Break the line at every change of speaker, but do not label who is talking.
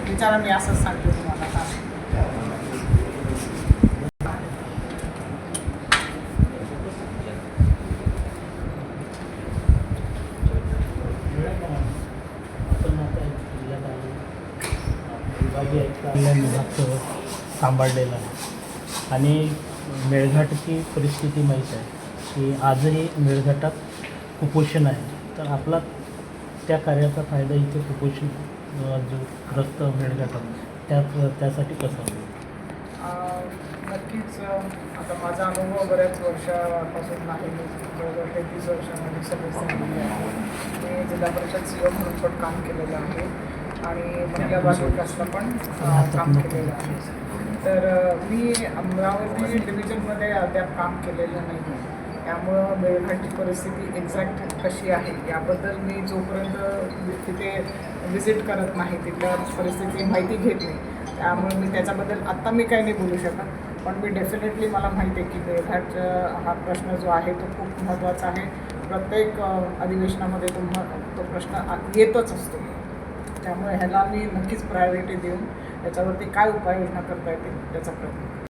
विचारा, मी असंच सांगते तुम्हाला.
विभागीय आयुक्त सांभाळलेला आहे आणि मेळघाटची परिस्थिती माहीत आहे की आजही मेळघाटात कुपोषण आहे. तर आपला त्या कार्याचा फायदा इथे कुपोषण जो ग्रस्त मेळघाटात त्यासाठी कसा?
नक्कीच. आता माझा अनुभव बऱ्याच वर्षापासून नाही. मी जवळजवळ 33 वर्षांमध्ये सदस्य झालेली आहे. मी जिल्हा परिषद सीओ म्हणून पण काम केलेलं आहे आणि महिला बाल विकासला पण काम केलेलं आहे. तर मी अमरावती डिव्हिजनमध्ये अद्याप काम केलेलं नाही. त्यामुळं मेळघाटची परिस्थिती एक्झॅक्ट कशी आहे याबद्दल मी जोपर्यंत तिथे व्हिजिट करत नाही, तिथल्या परिस्थितीची माहिती घेत नाही, त्यामुळे मी त्याच्याबद्दल आत्ता मी काही नाही बोलू शकत. पण मी डेफिनेटली मला माहिती आहे की मेळघाटचा हा प्रश्न जो आहे तो खूप महत्त्वाचा आहे. प्रत्येक अधिवेशनामध्ये तो प्रश्न येतच असतो. त्यामुळे ह्याला मी नक्कीच प्रायोरिटी देऊन याच्यावरती काय उपाययोजना करता येतील त्याचा प्रयत्न